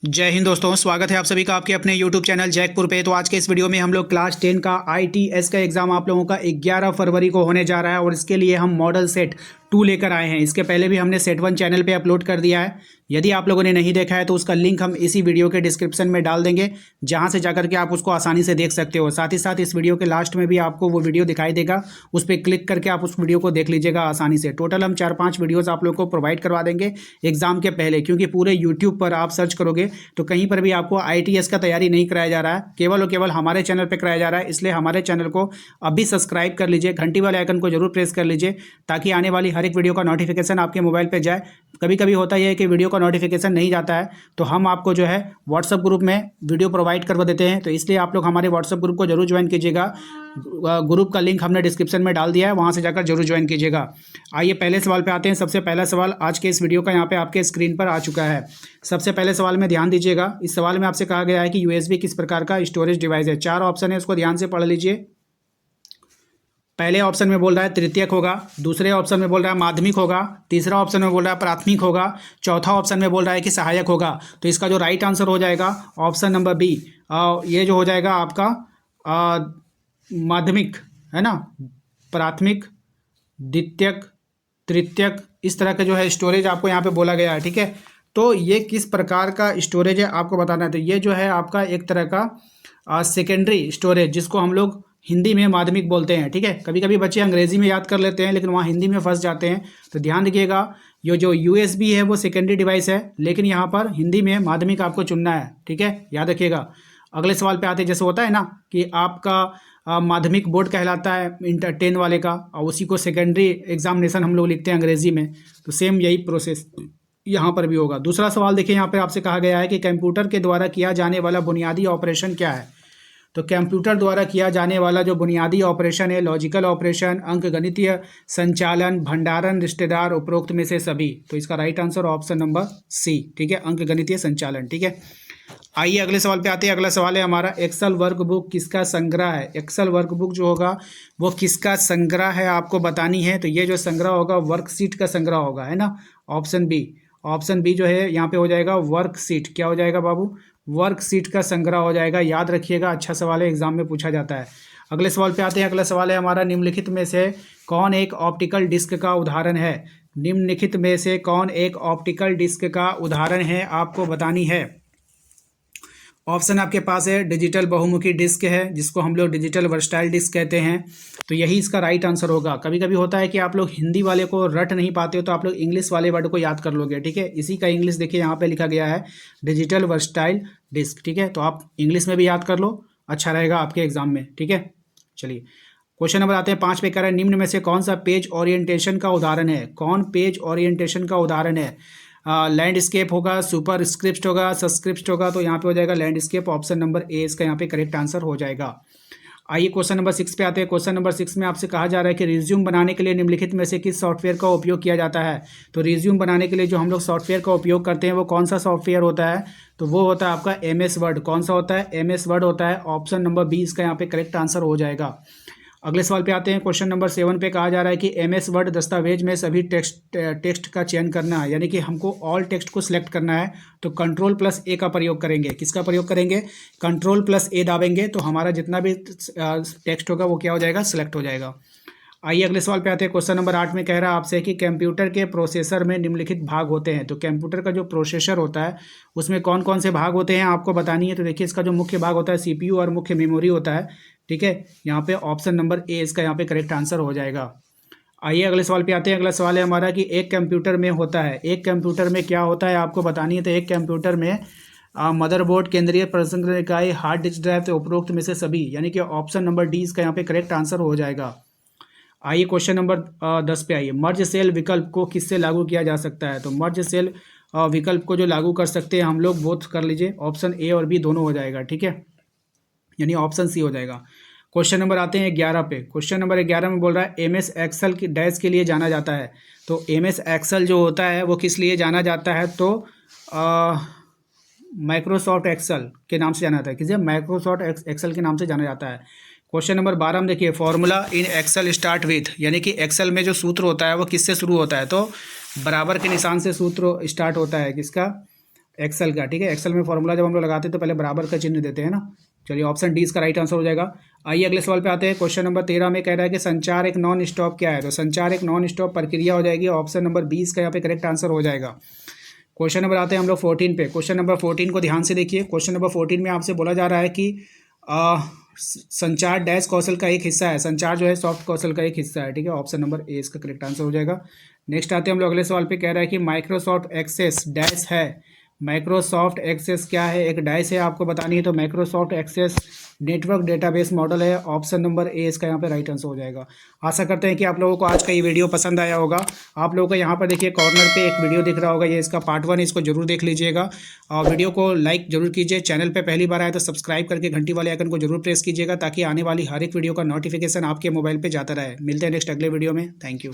जय हिंद दोस्तों, स्वागत है आप सभी का आपके अपने YouTube चैनल जैकपुर पे। तो आज के इस वीडियो में हम लोग क्लास 10 का ITS का एग्जाम आप लोगों का 11 फरवरी को होने जा रहा है और इसके लिए हम मॉडल सेट 2 लेकर आए हैं। इसके पहले भी हमने सेट 1 चैनल पे अपलोड कर दिया है। यदि आप लोगों ने नहीं देखा है तो उसका लिंक हम इसी वीडियो के डिस्क्रिप्शन में डाल देंगे, जहाँ से जाकर के आप उसको आसानी से देख सकते हो। साथ ही साथ इस वीडियो के लास्ट में भी आपको वो वीडियो दिखाई देगा, उस पर क्लिक करके आप उस वीडियो को देख लीजिएगा आसानी से। टोटल हम 4-5 वीडियोज़ आप लोग को प्रोवाइड करवा देंगे एग्जाम के पहले, क्योंकि पूरे यूट्यूब पर आप सर्च करोगे तो कहीं पर भी आपको ITS का तैयारी नहीं कराया जा रहा है, केवल और केवल हमारे चैनल पे कराया जा रहा है। इसलिए हमारे चैनल को अभी सब्सक्राइब कर लीजिए, घंटी वाले आइकन को जरूर प्रेस कर लीजिए, ताकि आने वाली हर एक वीडियो का नोटिफिकेशन आपके मोबाइल पे जाए। कभी कभी होता ही है कि वीडियो का नोटिफिकेशन नहीं जाता है, तो हम आपको जो है व्हाट्सएप ग्रुप में वीडियो प्रोवाइड करवा देते हैं। तो इसलिए आप लोग हमारे व्हाट्सएप ग्रुप को जरूर ज्वाइन कीजिएगा। ग्रुप का लिंक हमने डिस्क्रिप्शन में डाल दिया है, वहाँ से जाकर जरूर ज्वाइन कीजिएगा। आइए पहले सवाल पे आते हैं। सबसे पहला सवाल आज के इस वीडियो का यहाँ पे आपके स्क्रीन पर आ चुका है। सबसे पहले सवाल में ध्यान दीजिएगा। इस सवाल में आपसे कहा गया है कि USB किस प्रकार का स्टोरेज डिवाइस है। 4 ऑप्शन है, उसको ध्यान से पढ़ लीजिए। पहले ऑप्शन में बोल रहा है तृतीयक होगा, दूसरे ऑप्शन में बोल रहा है माध्यमिक होगा, तीसरा ऑप्शन में बोल रहा है प्राथमिक होगा, चौथा ऑप्शन में बोल रहा है कि सहायक होगा। तो इसका जो राइट आंसर हो जाएगा ऑप्शन नंबर बी, ये जो हो जाएगा आपका माध्यमिक, है ना। प्राथमिक, द्वितीयक, तृतीयक, इस तरह का जो है स्टोरेज आपको यहाँ पे बोला गया है, ठीक है। तो ये किस प्रकार का स्टोरेज है आपको बताना है। तो ये जो है आपका एक तरह का सेकेंडरी स्टोरेज, जिसको हम लोग हिंदी में माध्यमिक बोलते हैं, ठीक है। कभी कभी बच्चे अंग्रेजी में याद कर लेते हैं, लेकिन वहाँ हिंदी में फंस जाते हैं। तो ध्यान रखिएगा, ये जो USB है वो सेकेंडरी डिवाइस है, लेकिन यहाँ पर हिंदी में माध्यमिक आपको चुनना है, ठीक है, याद रखिएगा। अगले सवाल पे आते हैं। जैसे होता है ना कि आपका माध्यमिक बोर्ड कहलाता है इंटर 10 वाले का, और उसी को सेकेंडरी एग्जामिनेशन हम लोग लिखते हैं अंग्रेजी में। तो सेम यही प्रोसेस यहाँ पर भी होगा। दूसरा सवाल देखिए, यहाँ पर आपसे कहा गया है कि कंप्यूटर के द्वारा किया जाने वाला बुनियादी ऑपरेशन क्या है। तो कंप्यूटर द्वारा किया जाने वाला जो बुनियादी ऑपरेशन है, लॉजिकल ऑपरेशन, अंकगणितीय संचालन, भंडारण, रिश्तेदार, उपरोक्त में से सभी। तो इसका right answer option number C, ठीक है, अंकगणितीय संचालन, ठीक है। आइए अगले सवाल पे आते हैं। अगला सवाल है हमारा, एक्सेल वर्कबुक किसका संग्रह है। एक्सेल वर्कबुक जो होगा वो किसका संग्रह है आपको बतानी है। तो ये जो संग्रह होगा वर्कशीट का संग्रह होगा, है ना। ऑप्शन बी, ऑप्शन बी जो है यहाँ पे हो जाएगा वर्कशीट। क्या हो जाएगा बाबू, वर्कशीट का संग्रह हो जाएगा। याद रखिएगा, अच्छा सवाल है, एग्जाम में पूछा जाता है। अगले सवाल पे आते हैं। अगला सवाल है हमारा, निम्नलिखित में से कौन एक ऑप्टिकल डिस्क का उदाहरण है। निम्नलिखित में से कौन एक ऑप्टिकल डिस्क का उदाहरण है आपको बतानी है। ऑप्शन आपके पास है डिजिटल बहुमुखी डिस्क है, जिसको हम लोग डिजिटल वर्सटाइल डिस्क कहते हैं। तो यही इसका राइट आंसर होगा। कभी कभी होता है कि आप लोग हिंदी वाले को रट नहीं पाते हो, तो आप लोग इंग्लिश वाले वर्ड को याद कर लोगे, ठीक है। इसी का इंग्लिश देखिए यहाँ पे लिखा गया है डिजिटल वर्सटाइल डिस्क, ठीक है। तो आप इंग्लिश में भी याद कर लो, अच्छा रहेगा आपके एग्जाम में, ठीक है। चलिए क्वेश्चन नंबर आते हैं 5 पे। कह रहा है निम्न में से कौन सा पेज ओरिएंटेशन का उदाहरण है। कौन पेज ओरिएंटेशन का उदाहरण है। लैंडस्केप होगा, सुपर स्क्रिप्ट होगा, सब्सक्रिप्ट होगा। तो यहाँ पे हो जाएगा लैंडस्केप, ऑप्शन नंबर ए इसका यहाँ पे करेक्ट आंसर हो जाएगा। आइए क्वेश्चन नंबर 6 पे आते हैं। क्वेश्चन नंबर 6 में आपसे कहा जा रहा है कि रिज्यूम बनाने के लिए निम्नलिखित में से किस सॉफ्टवेयर का उपयोग किया जाता है। तो रिज्यूम बनाने के लिए जो हम लोग सॉफ्टवेयर का उपयोग करते हैं वो कौन सा सॉफ्टवेयर होता है। तो वो होता है आपका MS वर्ड। कौन सा होता है, MS वर्ड होता है। ऑप्शन नंबर बी इसका यहाँ पे करेक्ट आंसर हो जाएगा। अगले सवाल पे आते हैं। क्वेश्चन नंबर 7 पे कहा जा रहा है कि MS वर्ड दस्तावेज में सभी टेक्स्ट का चयन करना है, यानी कि हमको ऑल टेक्स्ट को सिलेक्ट करना है। तो Ctrl+A का प्रयोग करेंगे। किसका प्रयोग करेंगे, Ctrl+A दाबेंगे तो हमारा जितना भी टेक्स्ट होगा वो क्या हो जाएगा, सिलेक्ट हो जाएगा। आइए अगले सवाल पे आते हैं। क्वेश्चन नंबर 8 में कह रहा है आपसे कि कंप्यूटर के प्रोसेसर में निम्नलिखित भाग होते हैं। तो कंप्यूटर का जो प्रोसेसर होता है उसमें कौन कौन से भाग होते हैं आपको बतानी है। तो देखिए इसका जो मुख्य भाग होता है CPU और मुख्य मेमोरी होता है, ठीक है। यहाँ पे ऑप्शन नंबर ए इसका यहाँ पे करेक्ट आंसर हो जाएगा। आइए अगले सवाल पे आते हैं। अगला सवाल है हमारा कि एक कंप्यूटर में होता है, एक कंप्यूटर में क्या होता है आपको बतानी है। तो एक कंप्यूटर में मदरबोर्ड, केंद्रीय प्रसंस्करण इकाई, हार्ड डिस्क ड्राइव, तो उपरोक्त में से सभी, यानी कि ऑप्शन नंबर डी इसका यहाँ पे करेक्ट आंसर हो जाएगा। आइए क्वेश्चन नंबर 10 पे आइए। मर्ज सेल विकल्प को किससे लागू किया जा सकता है। तो मर्ज सेल विकल्प को जो लागू कर सकते हैं हम लोग, बोथ कर लीजिए, ऑप्शन ए और बी दोनों हो जाएगा, ठीक है, यानी ऑप्शन सी हो जाएगा। क्वेश्चन नंबर आते हैं 11 पे। क्वेश्चन नंबर 11 में बोल रहा है MS एक्सेल की डैश के लिए जाना जाता है। तो MS एक्सेल जो होता है वो किस लिए जाना जाता है। तो माइक्रोसॉफ्ट एक्सेल के नाम से जाना जाता है। किसे, माइक्रोसॉफ्ट एक्सेल के नाम से जाना जाता है। क्वेश्चन नंबर 12 में देखिए, formula in Excel start with, यानी कि एक्सेल में जो सूत्र होता है वो किससे शुरू होता है। तो बराबर के निशान से सूत्र स्टार्ट होता है, किसका, एक्सेल का, ठीक है। एक्सेल में फॉर्मूला जब हम लोग लगाते हैं तो पहले बराबर का चिन्ह देते हैं ना। चलिए ऑप्शन डी इसका राइट आंसर हो जाएगा। आइए अगले सवाल पे आते हैं। क्वेश्चन नंबर 13 में कह रहा है कि संचार एक नॉन स्टॉप क्या है, तो संचार एक नॉन स्टॉप प्रक्रिया हो जाएगी। ऑप्शन नंबर 20 का यहाँ पे करेक्ट आंसर हो जाएगा। क्वेश्चन नंबर आते हैं हम लोग 14 पे। क्वेश्चन नंबर 14 को ध्यान से देखिए। क्वेश्चन नंबर 14 में आपसे बोला जा रहा है कि संचार डैश कौशल का एक हिस्सा है। संचार जो है सॉफ्ट कौशल का एक हिस्सा है, ठीक है। ऑप्शन नंबर ए इसका करेक्ट आंसर हो जाएगा। नेक्स्ट आते हैं हम लोग अगले सवाल पे। कह रहा है कि माइक्रोसॉफ्ट एक्सेस डैश है। माइक्रोसॉफ्ट एक्सेस क्या है, एक डैश है आपको बतानी है। तो Microsoft Access network database model है। ऑप्शन नंबर ए इसका यहाँ पे राइट आंसर हो जाएगा। आशा करते हैं कि आप लोगों को आज का ये वीडियो पसंद आया होगा। आप लोगों को यहाँ पर देखिए कॉर्नर पे एक वीडियो दिख रहा होगा, ये इसका पार्ट 1 है, इसको जरूर देख लीजिएगा। और वीडियो को लाइक जरूर कीजिए। चैनल पे पहली बार आए तो सब्सक्राइब करके घंटी वाले आइकन को जरूर प्रेस कीजिएगा, ताकि आने वाली हर एक वीडियो का नोटिफिकेशन आपके मोबाइल पे जाता रहे। मिलते हैं नेक्स्ट अगले वीडियो में। Thank you.